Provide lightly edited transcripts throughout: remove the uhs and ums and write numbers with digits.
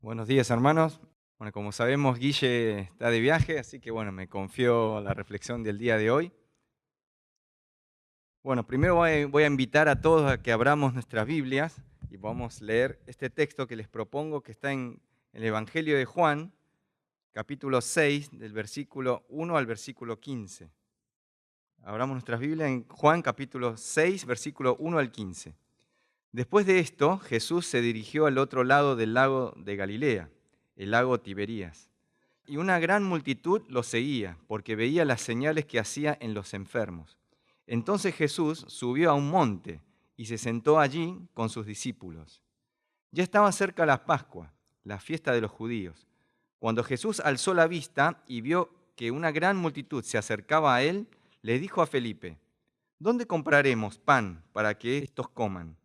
Buenos días, hermanos. Bueno, como sabemos, Guille está de viaje, así que bueno, me confió la reflexión del día de hoy. Bueno, primero voy a invitar a todos a que abramos nuestras Biblias y vamos a leer este texto que les propongo, que está en el Evangelio de Juan, capítulo 6, del versículo 1 al versículo 15. Abramos nuestras Biblias en Juan, capítulo 6, versículo 1 al 15. Después de esto, Jesús se dirigió al otro lado del lago de Galilea, el lago Tiberías. Y una gran multitud lo seguía, porque veía las señales que hacía en los enfermos. Entonces Jesús subió a un monte y se sentó allí con sus discípulos. Ya estaba cerca la Pascua, la fiesta de los judíos. Cuando Jesús alzó la vista y vio que una gran multitud se acercaba a él, le dijo a Felipe: ¿Dónde compraremos pan para que estos coman?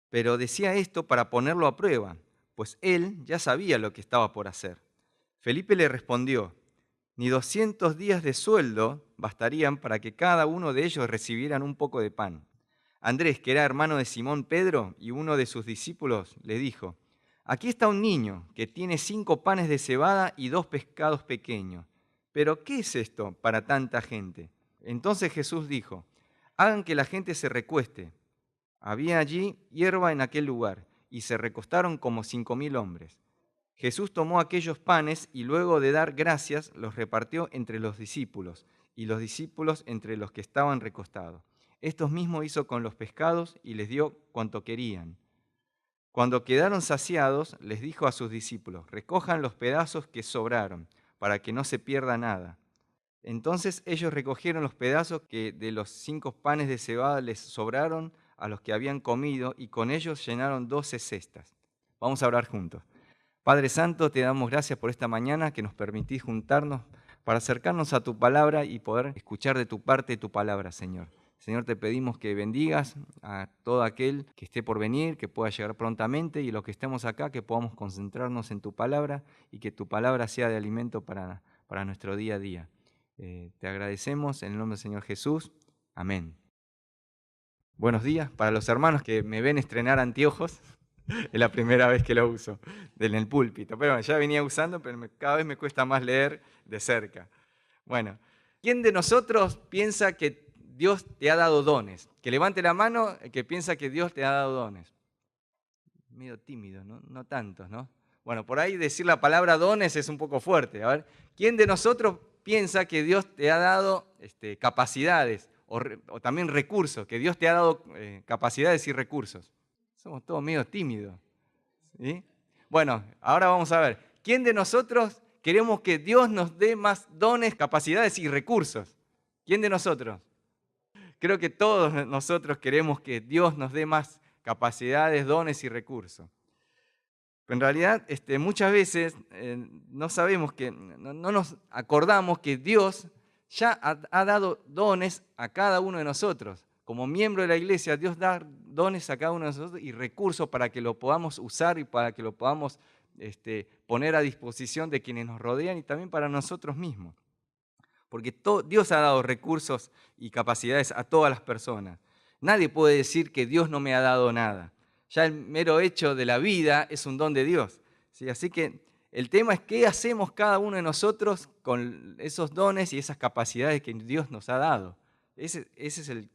Pero decía esto para ponerlo a prueba, pues él ya sabía lo que estaba por hacer. Felipe le respondió: Ni 200 días de sueldo bastarían para que cada uno de ellos recibieran un poco de pan. Andrés, que era hermano de Simón Pedro y uno de sus discípulos, le dijo: Aquí está un niño que tiene 5 panes de cebada y 2 pescados pequeños. Pero ¿qué es esto para tanta gente? Entonces Jesús dijo: Hagan que la gente se recueste. Había allí hierba en aquel lugar, y se recostaron como 5.000 hombres. Jesús tomó aquellos panes y luego de dar gracias los repartió entre los discípulos, y los discípulos entre los que estaban recostados. Estos mismos hizo con los pescados y les dio cuanto querían. Cuando quedaron saciados, les dijo a sus discípulos: Recojan los pedazos que sobraron, para que no se pierda nada. Entonces ellos recogieron los pedazos que de los 5 panes de cebada les sobraron a los que habían comido, y con ellos llenaron 12 cestas. Vamos a orar juntos. Padre Santo, te damos gracias por esta mañana que nos permitís juntarnos para acercarnos a tu palabra y poder escuchar de tu parte tu palabra, Señor. Señor, te pedimos que bendigas a todo aquel que esté por venir, que pueda llegar prontamente, y los que estemos acá, que podamos concentrarnos en tu palabra y que tu palabra sea de alimento para nuestro día a día. Te agradecemos en el nombre del Señor Jesús. Amén. Buenos días para los hermanos que me ven estrenar anteojos. Es la primera vez que lo uso en el púlpito. Pero bueno, ya venía usando, pero cada vez me cuesta más leer de cerca. Bueno, ¿quién de nosotros piensa que Dios te ha dado dones? Que levante la mano el que piensa que Dios te ha dado dones. Medio tímido, ¿no? No tantos, ¿no? Bueno, por ahí decir la palabra dones es un poco fuerte. A ver, ¿quién de nosotros piensa que Dios te ha dado capacidades o también recursos? Que Dios te ha dado capacidades y recursos. Somos todos medio tímidos. ¿Sí? Bueno, ahora vamos a ver. ¿Quién de nosotros queremos que Dios nos dé más dones, capacidades y recursos? ¿Quién de nosotros? Creo que todos nosotros queremos que Dios nos dé más capacidades, dones y recursos. Pero en realidad, muchas veces no sabemos no nos acordamos que Dios ya ha dado dones a cada uno de nosotros. Como miembro de la iglesia, Dios da dones a cada uno de nosotros y recursos para que lo podamos usar y para que lo podamos poner a disposición de quienes nos rodean y también para nosotros mismos. Porque Dios ha dado recursos y capacidades a todas las personas. Nadie puede decir que Dios no me ha dado nada. Ya el mero hecho de la vida es un don de Dios. ¿Sí? Así que el tema es qué hacemos cada uno de nosotros con esos dones y esas capacidades que Dios nos ha dado. Ese es el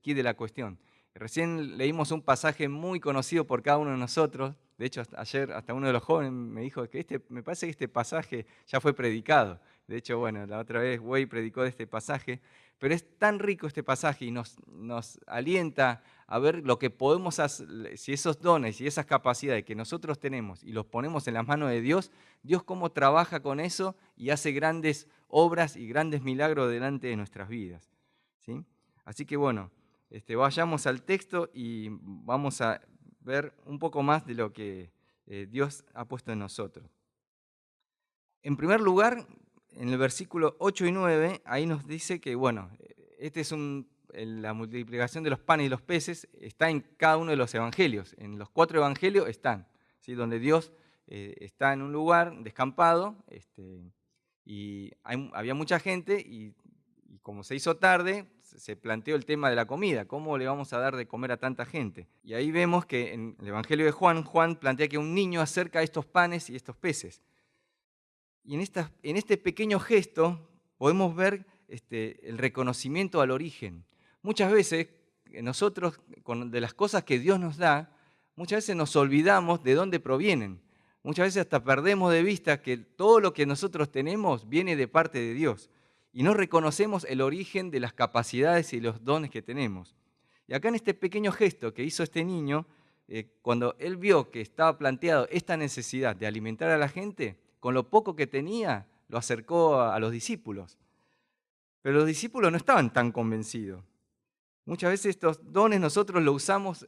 quid de la cuestión. Recién leímos un pasaje muy conocido por cada uno de nosotros. De hecho, ayer hasta uno de los jóvenes me dijo que me parece que este pasaje ya fue predicado. De hecho, bueno, la otra vez Way predicó de este pasaje, pero es tan rico este pasaje y nos alienta a ver lo que podemos hacer, si esos dones y esas capacidades que nosotros tenemos y los ponemos en las manos de Dios, Dios cómo trabaja con eso y hace grandes obras y grandes milagros delante de nuestras vidas. ¿Sí? Así que bueno, vayamos al texto y vamos a ver un poco más de lo que Dios ha puesto en nosotros. En primer lugar, en el versículo 8 y 9, ahí nos dice que, bueno, la multiplicación de los panes y los peces está en cada uno de los evangelios. En los 4 evangelios están, ¿sí? Donde Dios está en un lugar descampado y había mucha gente y como se hizo tarde, se planteó el tema de la comida, ¿cómo le vamos a dar de comer a tanta gente? Y ahí vemos que en el Evangelio de Juan, Juan plantea que un niño acerca estos panes y estos peces. Y en este pequeño gesto podemos ver el reconocimiento al origen. Muchas veces nosotros, de las cosas que Dios nos da, muchas veces nos olvidamos de dónde provienen. Muchas veces hasta perdemos de vista que todo lo que nosotros tenemos viene de parte de Dios. Y no reconocemos el origen de las capacidades y los dones que tenemos. Y acá en este pequeño gesto que hizo este niño, cuando él vio que estaba planteado esta necesidad de alimentar a la gente, con lo poco que tenía, lo acercó a los discípulos. Pero los discípulos no estaban tan convencidos. Muchas veces estos dones nosotros los usamos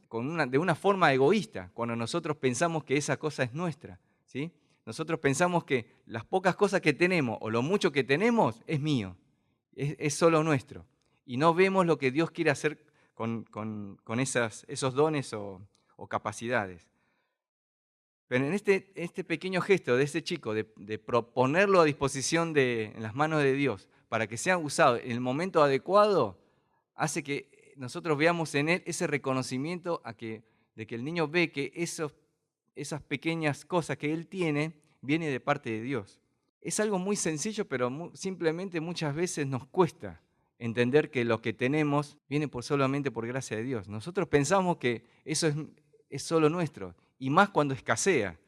de una forma egoísta, cuando nosotros pensamos que esa cosa es nuestra, ¿sí? Nosotros pensamos que las pocas cosas que tenemos o lo mucho que tenemos es mío, es solo nuestro. Y no vemos lo que Dios quiere hacer con esos dones o capacidades. Pero en este pequeño gesto de ese chico, de ponerlo a disposición en las manos de Dios, para que sea usado en el momento adecuado, hace que nosotros veamos en él ese reconocimiento de que el niño ve que esas pequeñas cosas que él tiene, viene de parte de Dios. Es algo muy sencillo, pero simplemente muchas veces nos cuesta entender que lo que tenemos viene solamente por gracia de Dios. Nosotros pensamos que eso es solo nuestro, y más cuando escasea.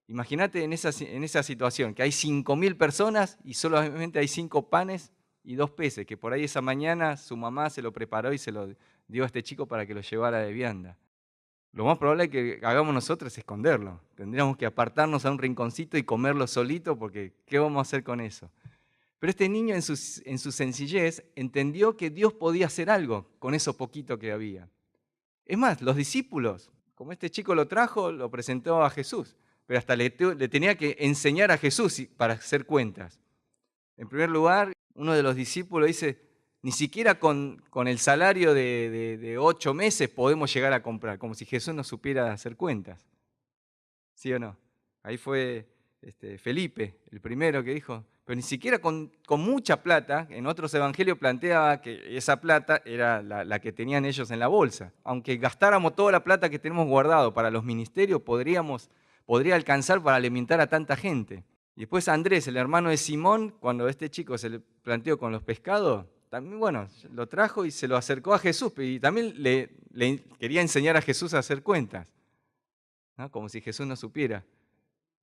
Imagínate en esa situación, que hay 5.000 personas y solamente hay 5 panes y 2 peces, que por ahí esa mañana su mamá se lo preparó y se lo dio a este chico para que lo llevara de vianda. Lo más probable que hagamos nosotros es esconderlo. Tendríamos que apartarnos a un rinconcito y comerlo solito, porque ¿qué vamos a hacer con eso? Pero este niño en su sencillez entendió que Dios podía hacer algo con eso poquito que había. Es más, los discípulos, como este chico lo trajo, lo presentó a Jesús, pero hasta le tenía que enseñar a Jesús para hacer cuentas. En primer lugar, uno de los discípulos dice, ni siquiera con el salario de 8 meses podemos llegar a comprar, como si Jesús no supiera hacer cuentas. ¿Sí o no? Ahí fue Felipe, el primero que dijo, pero ni siquiera con mucha plata, en otros evangelios planteaba que esa plata era la que tenían ellos en la bolsa. Aunque gastáramos toda la plata que tenemos guardado para los ministerios, podría alcanzar para alimentar a tanta gente. Y después Andrés, el hermano de Simón, cuando este chico se le planteó con los pescados, también, bueno, lo trajo y se lo acercó a Jesús, y también le quería enseñar a Jesús a hacer cuentas, ¿no? Como si Jesús no supiera.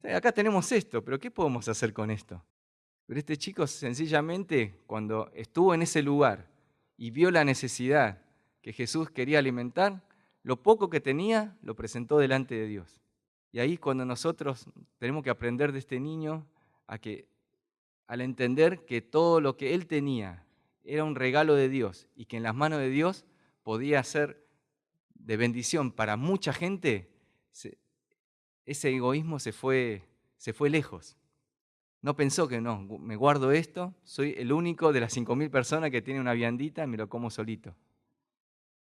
Acá tenemos esto, pero ¿qué podemos hacer con esto? Pero este chico sencillamente, cuando estuvo en ese lugar y vio la necesidad que Jesús quería alimentar, lo poco que tenía lo presentó delante de Dios. Y ahí cuando nosotros tenemos que aprender de este niño al entender que todo lo que él tenía era un regalo de Dios y que en las manos de Dios podía ser de bendición para mucha gente, ese egoísmo se fue lejos. No pensó que no, me guardo esto, soy el único de las 5.000 personas que tiene una viandita y me lo como solito.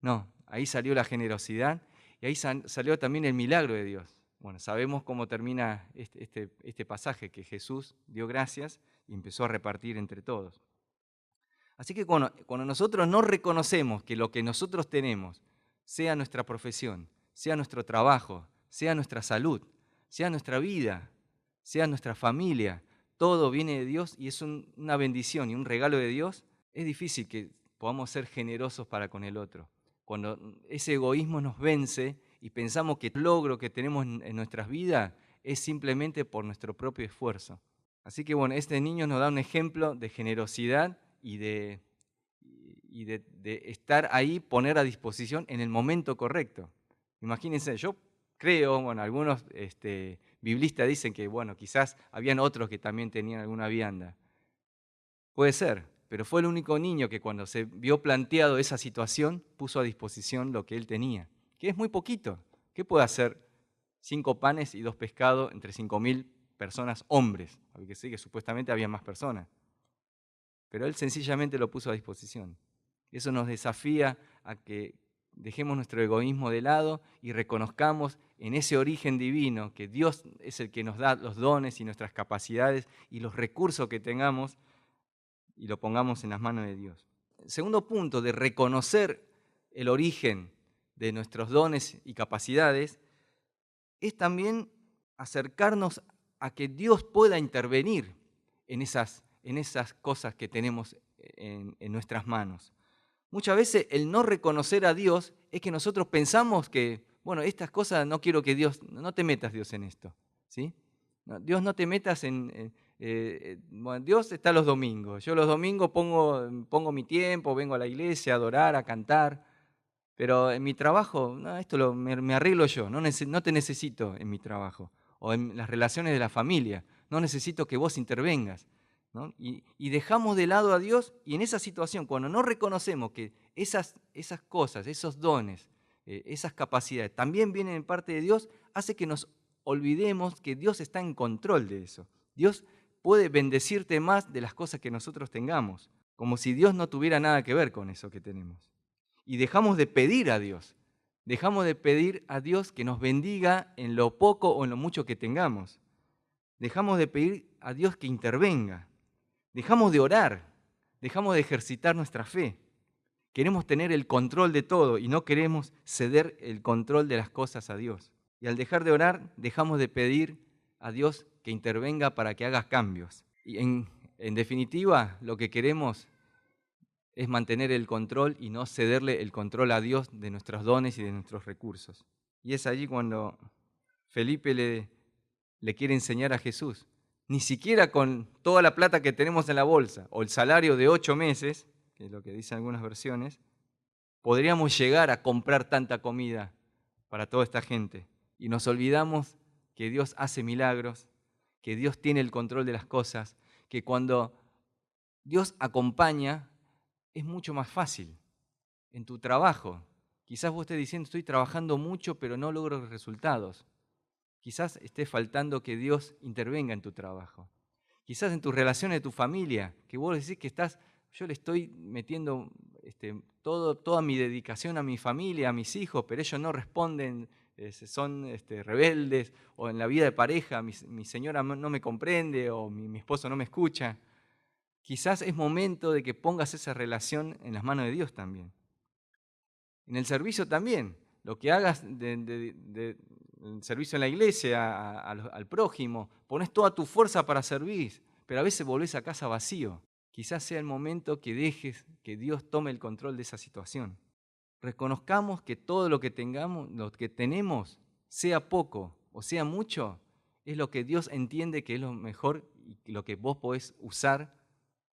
No, ahí salió la generosidad y ahí salió también el milagro de Dios. Bueno, sabemos cómo termina este pasaje, que Jesús dio gracias y empezó a repartir entre todos. Así que cuando nosotros no reconocemos que lo que nosotros tenemos, sea nuestra profesión, sea nuestro trabajo, sea nuestra salud, sea nuestra vida, sea nuestra familia, todo viene de Dios y es una bendición y un regalo de Dios, es difícil que podamos ser generosos para con el otro. Cuando ese egoísmo nos vence y pensamos que el logro que tenemos en nuestras vidas es simplemente por nuestro propio esfuerzo. Así que bueno, este niño nos da un ejemplo de generosidad y de estar ahí, poner a disposición en el momento correcto. Imagínense, yo creo, bueno, algunos biblistas dicen que, bueno, quizás habían otros que también tenían alguna vianda. Puede ser, pero fue el único niño que cuando se vio planteado esa situación, puso a disposición lo que él tenía, que es muy poquito. ¿Qué puede hacer 5 panes y 2 pescados entre 5.000 personas, hombres? Porque sí que supuestamente había más personas. Pero él sencillamente lo puso a disposición. Eso nos desafía a que dejemos nuestro egoísmo de lado y reconozcamos en ese origen divino que Dios es el que nos da los dones y nuestras capacidades y los recursos que tengamos y lo pongamos en las manos de Dios. segundo punto de reconocer el origen de nuestros dones y capacidades es también acercarnos a que Dios pueda intervenir en esas cosas que tenemos en nuestras manos. Muchas veces el no reconocer a Dios es que nosotros pensamos que, bueno, estas cosas no quiero que Dios, no te metas Dios en esto, ¿sí? No, Dios no te metas bueno, Dios está los domingos. Yo los domingos pongo mi tiempo, vengo a la iglesia a adorar, a cantar, pero en mi trabajo, no, esto me arreglo yo, no te necesito en mi trabajo. O en las relaciones de la familia, no necesito que vos intervengas, ¿no? Y dejamos de lado a Dios, y en esa situación, cuando no reconocemos que esas cosas, esos dones, esas capacidades también vienen en parte de Dios, hace que nos olvidemos que Dios está en control de eso. Dios puede bendecirte más de las cosas que nosotros tengamos, como si Dios no tuviera nada que ver con eso que tenemos. Y dejamos de pedir a Dios. Dejamos de pedir a Dios que nos bendiga en lo poco o en lo mucho que tengamos. Dejamos de pedir a Dios que intervenga. Dejamos de orar. Dejamos de ejercitar nuestra fe. Queremos tener el control de todo y no queremos ceder el control de las cosas a Dios. Y al dejar de orar, dejamos de pedir a Dios que intervenga para que haga cambios. Y en definitiva, lo que queremos es mantener el control y no cederle el control a Dios de nuestros dones y de nuestros recursos. Y es allí cuando Felipe le quiere enseñar a Jesús. Ni siquiera con toda la plata que tenemos en la bolsa o el salario de 8 meses, que es lo que dicen algunas versiones, podríamos llegar a comprar tanta comida para toda esta gente. Y nos olvidamos que Dios hace milagros, que Dios tiene el control de las cosas, que cuando Dios acompaña, es mucho más fácil. En tu trabajo, quizás vos estés diciendo, estoy trabajando mucho, pero no logro resultados. Quizás esté faltando que Dios intervenga en tu trabajo. Quizás en tus relaciones de tu familia, que vos decís que yo le estoy metiendo toda mi dedicación a mi familia, a mis hijos, pero ellos no responden, son rebeldes, o en la vida de pareja, mi señora no me comprende, o mi esposo no me escucha. Quizás es momento de que pongas esa relación en las manos de Dios también. En el servicio también, lo que hagas del servicio en la iglesia al prójimo, pones toda tu fuerza para servir, pero a veces volvés a casa vacío. Quizás sea el momento que dejes que Dios tome el control de esa situación. Reconozcamos que todo lo que tenemos, sea poco o sea mucho, es lo que Dios entiende que es lo mejor y lo que vos podés usar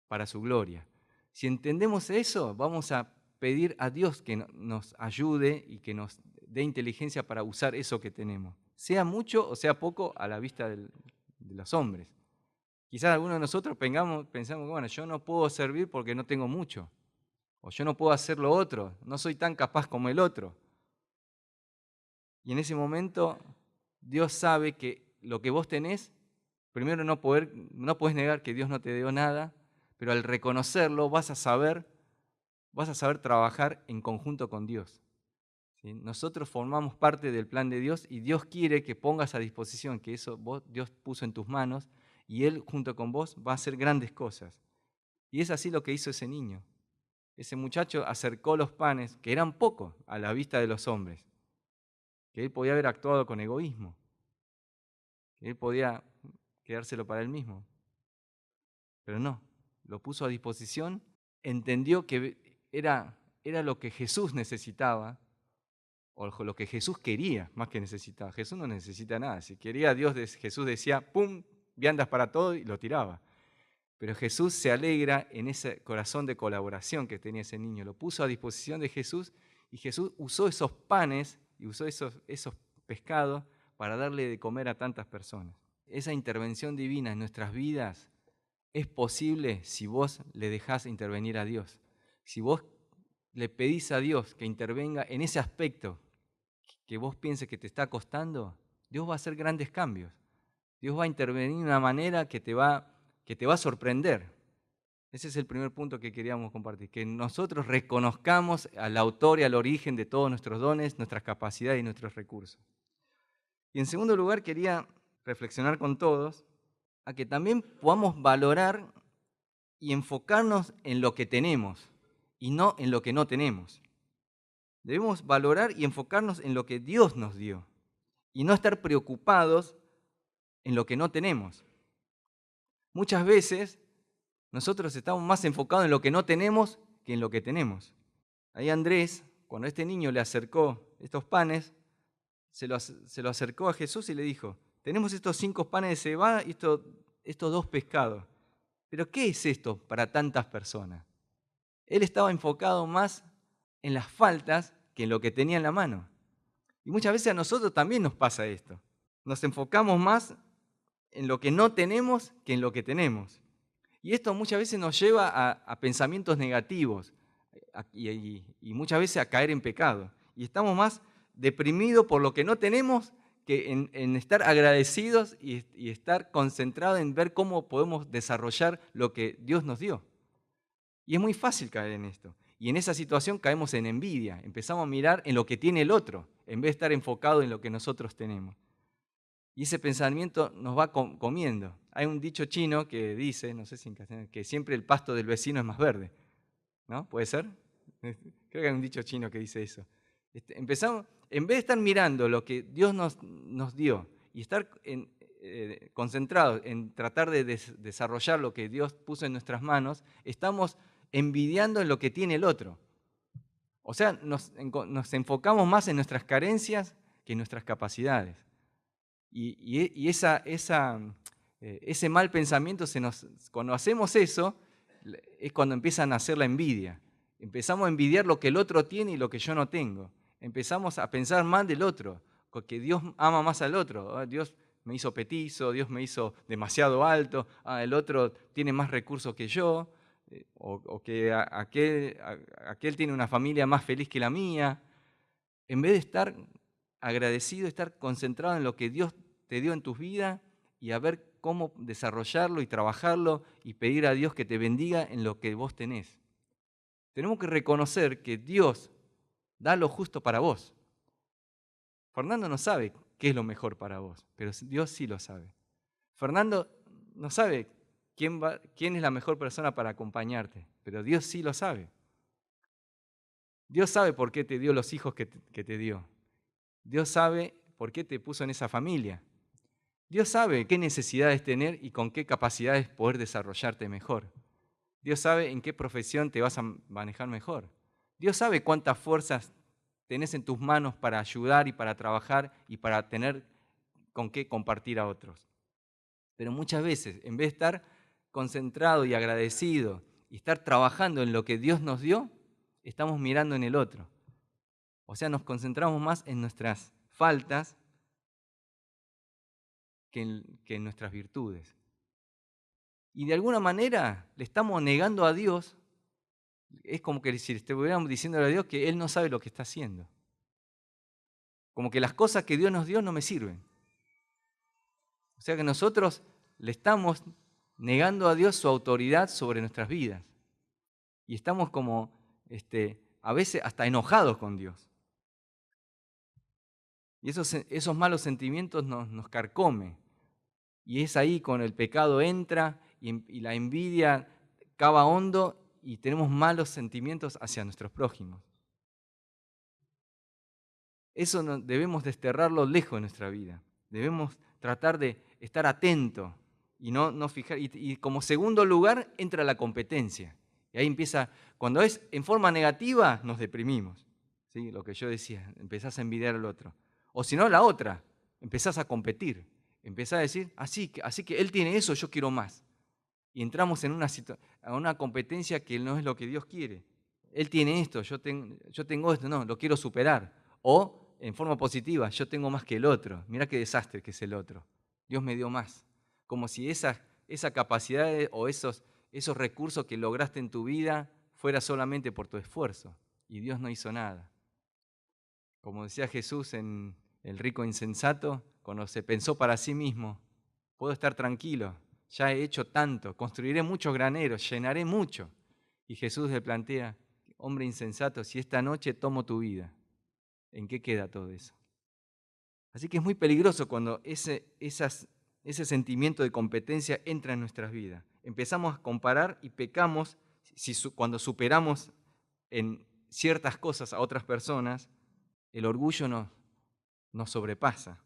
para su gloria. Si entendemos eso, vamos a pedir a Dios que nos ayude y que nos dé inteligencia para usar eso que tenemos, sea mucho o sea poco a la vista de los hombres. Quizás algunos de nosotros pensamos, bueno, yo no puedo servir porque no tengo mucho, o yo no puedo hacer lo otro, no soy tan capaz como el otro. Y en ese momento Dios sabe que lo que vos tenés, primero no podés negar que Dios no te dio nada, pero al reconocerlo vas a saber trabajar en conjunto con Dios. ¿Sí? Nosotros formamos parte del plan de Dios y Dios quiere que pongas a disposición que eso Dios puso en tus manos y Él junto con vos va a hacer grandes cosas. Y es así lo que hizo ese niño. Ese muchacho acercó los panes, que eran pocos a la vista de los hombres, que él podía haber actuado con egoísmo, que él podía quedárselo para él mismo, pero no, lo puso a disposición, entendió que era lo que Jesús necesitaba, o lo que Jesús quería, más que necesitaba. Jesús no necesita nada. Si quería Dios, Jesús decía, ¡pum!, viandas para todo y lo tiraba. Pero Jesús se alegra en ese corazón de colaboración que tenía ese niño. Lo puso a disposición de Jesús y Jesús usó esos panes y usó esos pescados para darle de comer a tantas personas. Esa intervención divina en nuestras vidas es posible si vos le dejás intervenir a Dios. Si vos le pedís a Dios que intervenga en ese aspecto que vos pienses que te está costando, Dios va a hacer grandes cambios. Dios va a intervenir de una manera que te va a sorprender. Ese es el primer punto que queríamos compartir, que nosotros reconozcamos al autor y al origen de todos nuestros dones, nuestras capacidades y nuestros recursos. Y en segundo lugar, quería reflexionar con todos a que también podamos valorar y enfocarnos en lo que tenemos y no en lo que no tenemos. Debemos valorar y enfocarnos en lo que Dios nos dio y no estar preocupados en lo que no tenemos. Muchas veces nosotros estamos más enfocados en lo que no tenemos que en lo que tenemos. Ahí Andrés, cuando este niño le acercó estos panes, se lo acercó a Jesús y le dijo, tenemos estos 5 panes de cebada y estos 2 pescados. Pero ¿qué es esto para tantas personas? Él estaba enfocado más en las faltas que en lo que tenía en la mano. Y muchas veces a nosotros también nos pasa esto. Nos enfocamos más en lo que no tenemos que en lo que tenemos. Y esto muchas veces nos lleva a pensamientos negativos y muchas veces a caer en pecado. Y estamos más deprimidos por lo que no tenemos que en estar agradecidos y estar concentrados en ver cómo podemos desarrollar lo que Dios nos dio. Y es muy fácil caer en esto. Y en esa situación caemos en envidia. Empezamos a mirar en lo que tiene el otro, en vez de estar enfocado en lo que nosotros tenemos. Y ese pensamiento nos va comiendo. Hay un dicho chino que dice, no sé si en castellano, que siempre el pasto del vecino es más verde. ¿No? ¿Puede ser? Creo que hay un dicho chino que dice eso. Empezamos, en vez de estar mirando lo que Dios nos dio y estar concentrados en tratar de desarrollar lo que Dios puso en nuestras manos, estamos envidiando en lo que tiene el otro. O sea, nos enfocamos más en nuestras carencias que en nuestras capacidades. Y ese mal pensamiento, cuando hacemos eso, es cuando empieza a nacer la envidia. Empezamos a envidiar lo que el otro tiene y lo que yo no tengo. Empezamos a pensar mal del otro, porque Dios ama más al otro. Dios me hizo petizo, Dios me hizo demasiado alto, el otro tiene más recursos que yo, o que aquel tiene una familia más feliz que la mía. En vez de estar agradecido, estar concentrado en lo que Dios te dio en tu vida y a ver cómo desarrollarlo y trabajarlo y pedir a Dios que te bendiga en lo que vos tenés. Tenemos que reconocer que Dios da lo justo para vos. Fernando no sabe qué es lo mejor para vos, pero Dios sí lo sabe. Fernando no sabe quién es la mejor persona para acompañarte, pero Dios sí lo sabe. Dios sabe por qué te dio los hijos que te dio. Dios sabe por qué te puso en esa familia. Dios sabe qué necesidades tener y con qué capacidades poder desarrollarte mejor. Dios sabe en qué profesión te vas a manejar mejor. Dios sabe cuántas fuerzas tenés en tus manos para ayudar y para trabajar y para tener con qué compartir a otros. Pero muchas veces, en vez de estar concentrado y agradecido y estar trabajando en lo que Dios nos dio, estamos mirando en el otro. O sea, nos concentramos más en nuestras faltas que en nuestras virtudes. Y de alguna manera le estamos negando a Dios. Es como que si estuviéramos diciéndole a Dios que Él no sabe lo que está haciendo. Como que las cosas que Dios nos dio no me sirven. O sea que nosotros le estamos negando a Dios su autoridad sobre nuestras vidas. Y estamos como, a veces hasta enojados con Dios. Y esos malos sentimientos nos carcomen. Y es ahí cuando el pecado entra y la envidia cava hondo y tenemos malos sentimientos hacia nuestros prójimos. Eso debemos desterrarlo lejos de nuestra vida. Debemos tratar de estar atentos y no fijar. Y como segundo lugar entra la competencia. Y ahí empieza, cuando es en forma negativa, nos deprimimos. ¿Sí? Lo que yo decía, empezás a envidiar al otro. O si no, la otra, empezás a competir. Empezás a decir, así que él tiene eso, yo quiero más. Y entramos en una competencia que no es lo que Dios quiere. Él tiene esto, yo tengo esto, no, lo quiero superar. O, en forma positiva, yo tengo más que el otro. Mirá qué desastre que es el otro. Dios me dio más. Como si esa capacidad o esos recursos que lograste en tu vida fuera solamente por tu esfuerzo. Y Dios no hizo nada. Como decía Jesús en El rico insensato, cuando se pensó para sí mismo, puedo estar tranquilo, ya he hecho tanto, construiré muchos graneros, llenaré mucho. Y Jesús le plantea, hombre insensato, si esta noche tomo tu vida, ¿en qué queda todo eso? Así que es muy peligroso cuando ese sentimiento de competencia entra en nuestras vidas. Empezamos a comparar y pecamos cuando superamos en ciertas cosas a otras personas, el orgullo nos sobrepasa.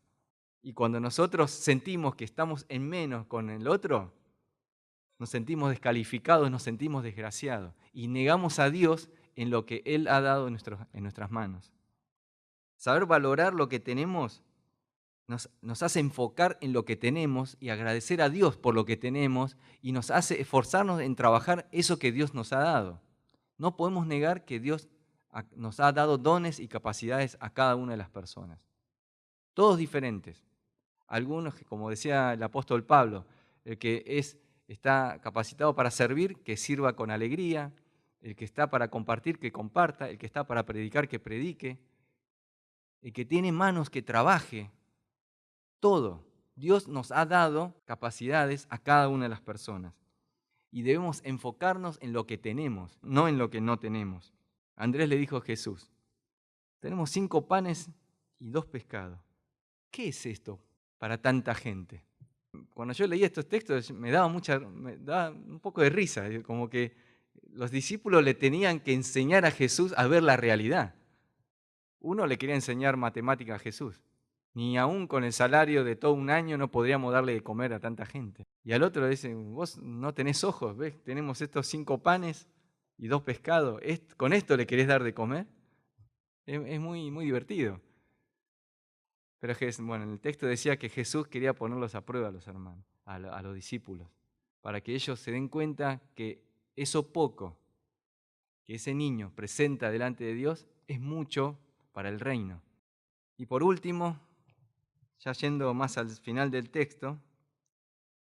Y cuando nosotros sentimos que estamos en menos con el otro, nos sentimos descalificados, nos sentimos desgraciados y negamos a Dios en lo que Él ha dado en nuestras manos. Saber valorar lo que tenemos nos hace enfocar en lo que tenemos y agradecer a Dios por lo que tenemos y nos hace esforzarnos en trabajar eso que Dios nos ha dado. No podemos negar que Dios nos ha dado dones y capacidades a cada una de las personas. Todos diferentes. Algunos, como decía el apóstol Pablo, el que está capacitado para servir, que sirva con alegría, el que está para compartir, que comparta, el que está para predicar, que predique, el que tiene manos, que trabaje. Todo. Dios nos ha dado capacidades a cada una de las personas y debemos enfocarnos en lo que tenemos, no en lo que no tenemos. Andrés le dijo a Jesús, tenemos 5 panes y 2 pescados. ¿Qué es esto para tanta gente? Cuando yo leía estos textos me daba un poco de risa, como que los discípulos le tenían que enseñar a Jesús a ver la realidad. Uno le quería enseñar matemática a Jesús. Ni aún con el salario de todo un año no podríamos darle de comer a tanta gente. Y al otro le dice, vos no tenés ojos, ¿ves? Tenemos estos 5 panes y 2 pescados. ¿Con esto le querés dar de comer? Es muy, muy divertido. Pero bueno, el texto decía que Jesús quería ponerlos a prueba a los hermanos, a los discípulos, para que ellos se den cuenta que eso poco que ese niño presenta delante de Dios es mucho para el reino. Y por último, ya yendo más al final del texto,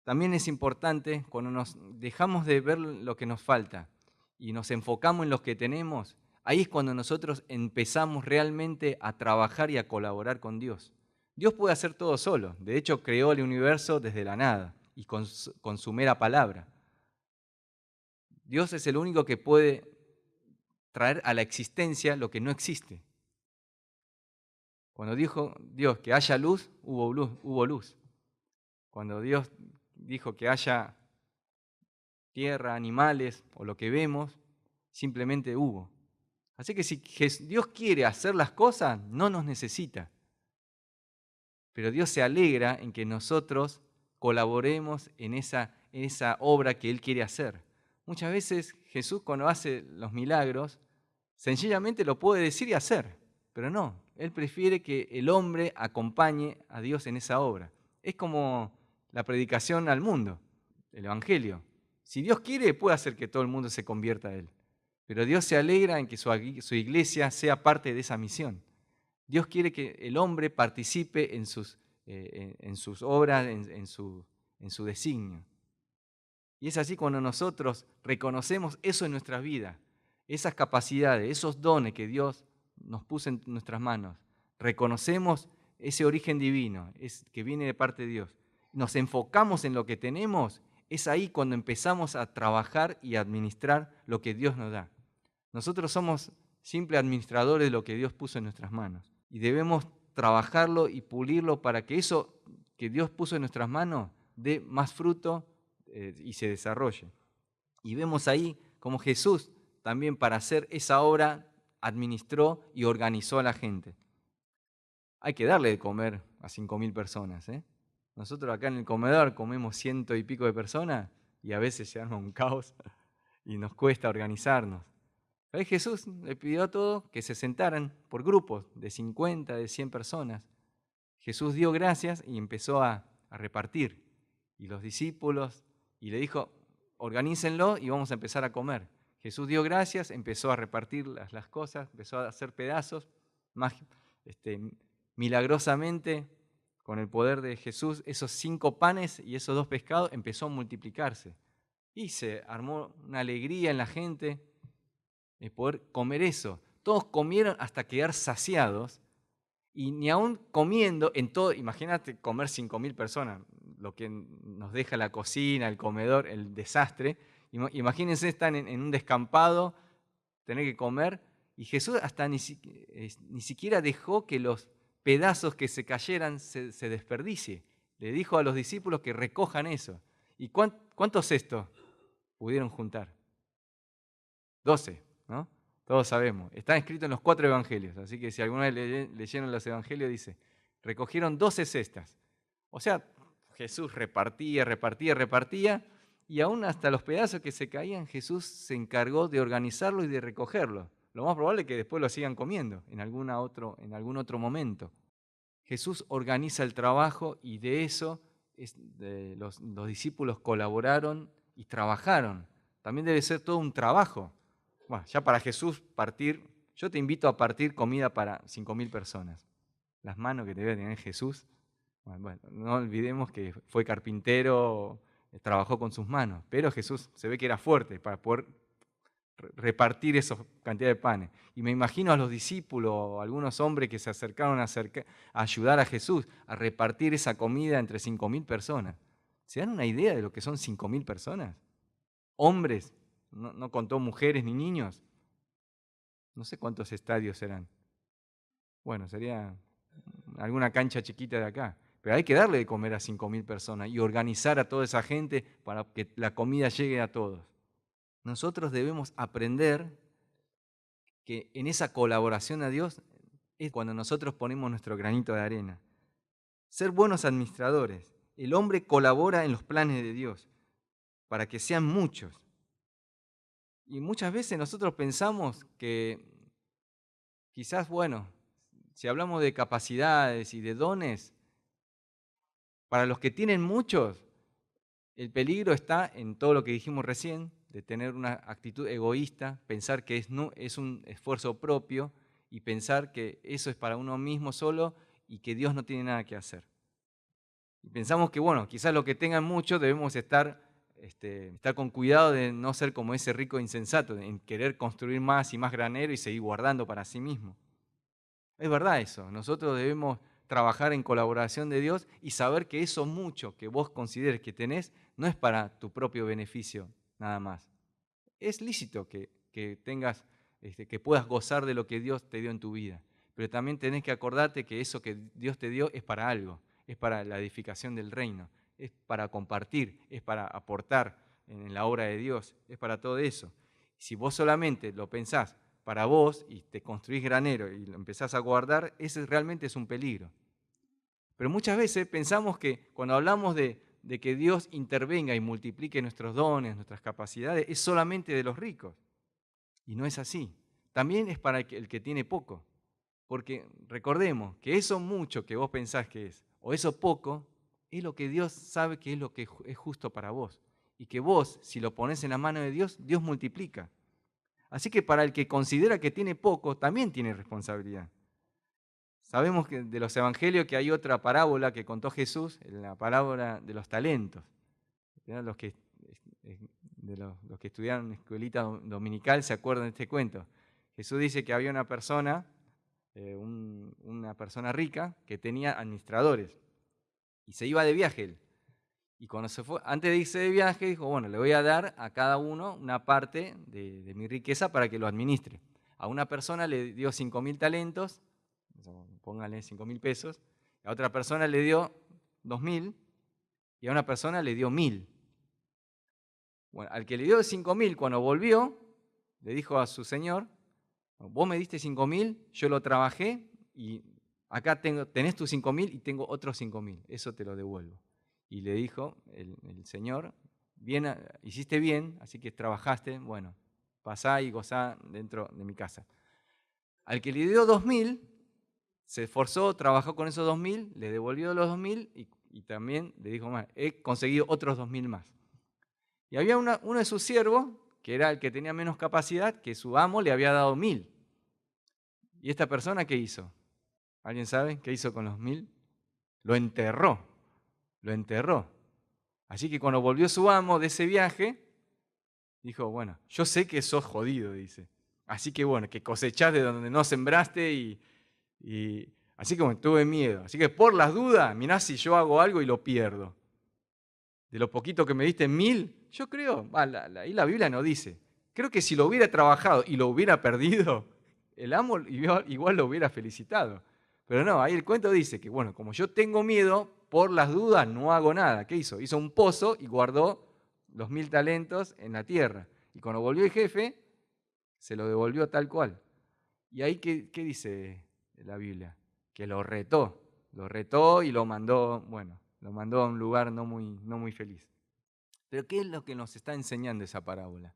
también es importante cuando nos dejamos de ver lo que nos falta y nos enfocamos en lo que tenemos, ahí es cuando nosotros empezamos realmente a trabajar y a colaborar con Dios. Dios puede hacer todo solo, de hecho creó el universo desde la nada y con su mera palabra. Dios es el único que puede traer a la existencia lo que no existe. Cuando dijo Dios que haya luz, hubo luz. Cuando Dios dijo que haya tierra, animales o lo que vemos, simplemente hubo. Así que si Dios quiere hacer las cosas, no nos necesita. Pero Dios se alegra en que nosotros colaboremos en esa obra que Él quiere hacer. Muchas veces Jesús cuando hace los milagros, sencillamente lo puede decir y hacer, pero no. Él prefiere que el hombre acompañe a Dios en esa obra. Es como la predicación al mundo, el Evangelio. Si Dios quiere, puede hacer que todo el mundo se convierta a Él. Pero Dios se alegra en que su iglesia sea parte de esa misión. Dios quiere que el hombre participe en sus obras, en su designio. Y es así cuando nosotros reconocemos eso en nuestras vidas, esas capacidades, esos dones que Dios nos puso en nuestras manos. Reconocemos ese origen divino, que viene de parte de Dios. Nos enfocamos en lo que tenemos, es ahí cuando empezamos a trabajar y a administrar lo que Dios nos da. Nosotros somos simples administradores de lo que Dios puso en nuestras manos. Y debemos trabajarlo y pulirlo para que eso que Dios puso en nuestras manos dé más fruto y se desarrolle. Y vemos ahí como Jesús también para hacer esa obra administró y organizó a la gente. Hay que darle de comer a 5.000 personas. Nosotros acá en el comedor comemos 100 y pico de personas y a veces se arma un caos y nos cuesta organizarnos. Ahí Jesús le pidió a todos que se sentaran por grupos de 50, de 100 personas. Jesús dio gracias y empezó a repartir. Y los discípulos, y le dijo, organícenlo y vamos a empezar a comer. Jesús dio gracias, empezó a repartir las cosas, empezó a hacer pedazos. Milagrosamente, con el poder de Jesús, esos 5 panes y esos 2 pescados empezó a multiplicarse. Y se armó una alegría en la gente de poder comer eso. Todos comieron hasta quedar saciados y ni aún comiendo en todo, imagínate comer 5.000 personas, lo que nos deja la cocina, el comedor, el desastre. Imagínense, están en un descampado, tener que comer, y Jesús hasta ni siquiera dejó que los pedazos que se cayeran se desperdicie. Le dijo a los discípulos que recojan eso. ¿Y cuántos cestos pudieron juntar? 12, ¿no? Todos sabemos. Está escrito en los 4 evangelios. Así que si alguna vez leyeron los evangelios, dice, recogieron 12 cestas. O sea, Jesús repartía, repartía, repartía, y aún hasta los pedazos que se caían, Jesús se encargó de organizarlos y de recogerlos. Lo más probable es que después lo sigan comiendo en algún otro momento. Jesús organiza el trabajo y de eso los discípulos colaboraron y trabajaron. También debe ser todo un trabajo. Bueno, ya para Jesús partir, yo te invito a partir comida para 5.000 personas. Las manos que debe tener Jesús. Bueno, no olvidemos que fue carpintero, trabajó con sus manos, pero Jesús se ve que era fuerte para poder repartir esa cantidad de panes. Y me imagino a los discípulos, algunos hombres que se acercaron a ayudar a Jesús a repartir esa comida entre 5.000 personas. ¿Se dan una idea de lo que son 5.000 personas? Hombres, no contó mujeres ni niños. No sé cuántos estadios serán. Bueno, sería alguna cancha chiquita de acá. Pero hay que darle de comer a 5.000 personas y organizar a toda esa gente para que la comida llegue a todos. Nosotros debemos aprender que en esa colaboración a Dios es cuando nosotros ponemos nuestro granito de arena. Ser buenos administradores. El hombre colabora en los planes de Dios para que sean muchos. Y muchas veces nosotros pensamos que quizás, bueno, si hablamos de capacidades y de dones, para los que tienen muchos, el peligro está en todo lo que dijimos recién, de tener una actitud egoísta, pensar que es un esfuerzo propio y pensar que eso es para uno mismo solo y que Dios no tiene nada que hacer. Y pensamos que, bueno, quizás los que tengan mucho debemos estar con cuidado de no ser como ese rico insensato, en querer construir más y más granero y seguir guardando para sí mismo. Es verdad eso, nosotros debemos trabajar en colaboración de Dios y saber que eso mucho que vos consideres que tenés no es para tu propio beneficio nada más. Es lícito que tengas, que puedas gozar de lo que Dios te dio en tu vida, pero también tenés que acordarte que eso que Dios te dio es para algo, es para la edificación del reino, es para compartir, es para aportar en la obra de Dios, es para todo eso. Si vos solamente lo pensás para vos y te construís granero y lo empezás a guardar, ese realmente es un peligro. Pero muchas veces pensamos que cuando hablamos de que Dios intervenga y multiplique nuestros dones, nuestras capacidades, es solamente de los ricos. Y no es así. También es para el que tiene poco. Porque recordemos que eso mucho que vos pensás que es, o eso poco, es lo que Dios sabe que es lo que es justo para vos. Y que vos, si lo pones en la mano de Dios, Dios multiplica. Así que para el que considera que tiene poco, también tiene responsabilidad. Sabemos que de los evangelios que hay otra parábola que contó Jesús, la parábola de los talentos. Los que estudiaron escuelita dominical se acuerdan de este cuento. Jesús dice que había una persona rica que tenía administradores y se iba de viaje él. Y cuando se fue, antes de irse de viaje, dijo, bueno, le voy a dar a cada uno una parte de mi riqueza para que lo administre. A una persona le dio 5.000 talentos, pónganle 5.000 pesos, a otra persona le dio 2.000 y a una persona le dio 1.000. Bueno, al que le dio 5.000, cuando volvió, le dijo a su señor, vos me diste 5.000, yo lo trabajé y acá tenés tus 5.000 y tengo otros 5.000, eso te lo devuelvo. Y le dijo el señor, bien, hiciste bien, así que trabajaste, bueno, pasá y gozá dentro de mi casa. Al que le dio 2.000, se esforzó, trabajó con esos 2.000, le devolvió los 2.000 y también le dijo más, he conseguido otros 2.000 más. Y había uno de sus siervos, que era el que tenía menos capacidad, que su amo le había dado 1.000. ¿Y esta persona qué hizo? ¿Alguien sabe qué hizo con los 1.000? Lo enterró. Así que cuando volvió su amo de ese viaje, dijo, bueno, yo sé que sos jodido, dice. Así que bueno, que cosechás de donde no sembraste y así que bueno, tuve miedo. Así que por las dudas, mirá si yo hago algo y lo pierdo. De lo poquito que me diste 1.000, yo creo, ahí la Biblia no dice. Creo que si lo hubiera trabajado y lo hubiera perdido, el amo igual lo hubiera felicitado. Pero no, ahí el cuento dice que, bueno, como yo tengo miedo, por las dudas no hago nada. ¿Qué hizo? Hizo un pozo y guardó los 1.000 talentos en la tierra. Y cuando volvió el jefe, Se lo devolvió tal cual. ¿Y ahí qué dice la Biblia? Que lo retó y lo mandó, bueno, lo mandó a un lugar no muy feliz. Pero ¿qué es lo que nos está enseñando esa parábola?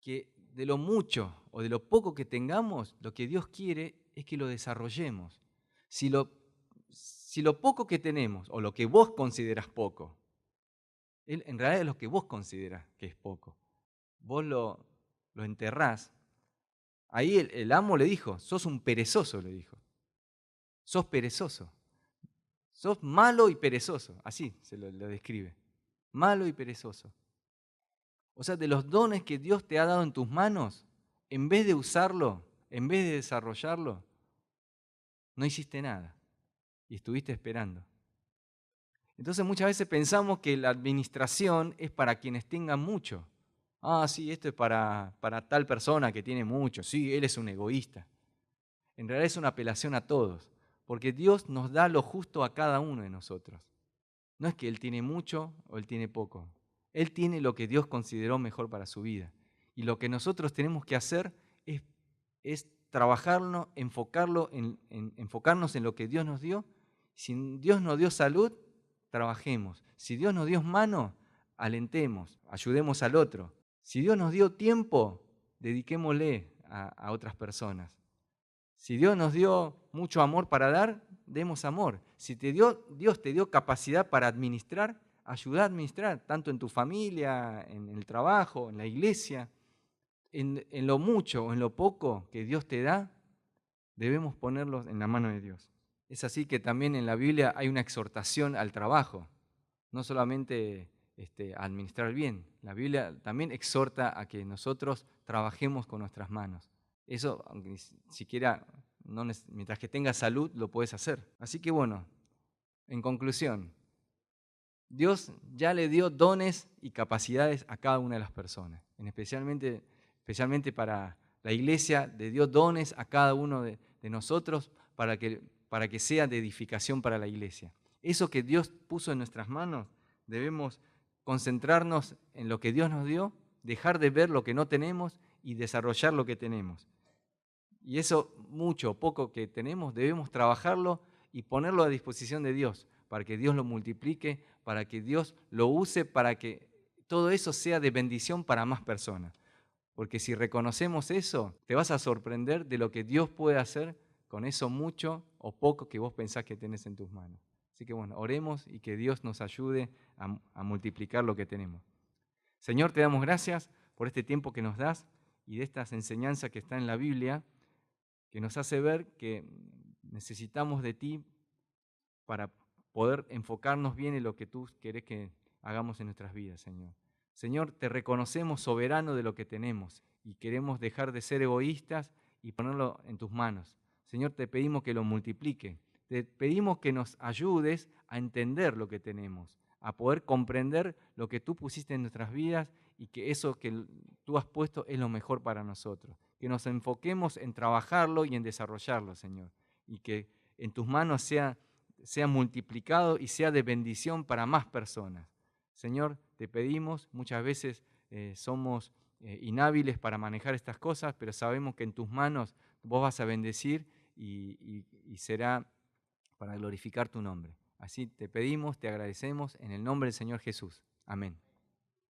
Que de lo mucho o de lo poco que tengamos, lo que Dios quiere es que lo desarrollemos. Si lo poco que tenemos o lo que vos consideras poco, en realidad es lo que vos consideras que es poco, vos lo enterrás. Ahí el amo le dijo, sos un perezoso, le dijo. Sos perezoso. Sos malo y perezoso. Así se lo describe. Malo y perezoso. O sea, de los dones que Dios te ha dado en tus manos, en vez de usarlo, en vez de desarrollarlo, no hiciste nada y estuviste esperando. Entonces muchas veces pensamos que la administración es para quienes tengan mucho. Ah, sí, esto es para tal persona que tiene mucho. Sí, él es un egoísta. En realidad es una apelación a todos, porque Dios nos da lo justo a cada uno de nosotros. No es que Él tiene mucho o Él tiene poco. Él tiene lo que Dios consideró mejor para su vida. Y lo que nosotros tenemos que hacer es trabajarlo, enfocarnos en lo que Dios nos dio. Si Dios nos dio salud, trabajemos. Si Dios nos dio mano, alentemos, ayudemos al otro. Si Dios nos dio tiempo, dediquémosle a otras personas. Si Dios nos dio mucho amor para dar, demos amor. Si Dios te dio capacidad para administrar, ayuda a administrar, tanto en tu familia, en el trabajo, en la iglesia. En lo mucho o en lo poco que Dios te da, debemos ponerlos en la mano de Dios. Es así que también en la Biblia hay una exhortación al trabajo, no solamente a administrar bien. La Biblia también exhorta a que nosotros trabajemos con nuestras manos. Eso, aunque ni siquiera, mientras que tengas salud, lo puedes hacer. Así que bueno, en conclusión, Dios ya le dio dones y capacidades a cada una de las personas, especialmente para la iglesia, le dio dones a cada uno de nosotros para que sea de edificación para la iglesia. Eso que Dios puso en nuestras manos, debemos concentrarnos en lo que Dios nos dio, dejar de ver lo que no tenemos y desarrollar lo que tenemos. Y eso mucho o poco que tenemos, debemos trabajarlo y ponerlo a disposición de Dios, para que Dios lo multiplique, para que Dios lo use, para que todo eso sea de bendición para más personas. Porque si reconocemos eso, te vas a sorprender de lo que Dios puede hacer con eso mucho o poco que vos pensás que tenés en tus manos. Así que bueno, oremos y que Dios nos ayude a multiplicar lo que tenemos. Señor, te damos gracias por este tiempo que nos das y de estas enseñanzas que están en la Biblia, que nos hace ver que necesitamos de ti para poder enfocarnos bien en lo que tú querés que hagamos en nuestras vidas, Señor. Señor, te reconocemos soberano de lo que tenemos y queremos dejar de ser egoístas y ponerlo en tus manos. Señor, te pedimos que lo multiplique. Te pedimos que nos ayudes a entender lo que tenemos, a poder comprender lo que tú pusiste en nuestras vidas y que eso que tú has puesto es lo mejor para nosotros. Que nos enfoquemos en trabajarlo y en desarrollarlo, Señor. Y que en tus manos sea multiplicado y sea de bendición para más personas. Señor, te pedimos, muchas veces somos inhábiles para manejar estas cosas, pero sabemos que en tus manos vos vas a bendecir y será para glorificar tu nombre. Así te pedimos, te agradecemos en el nombre del Señor Jesús. Amén.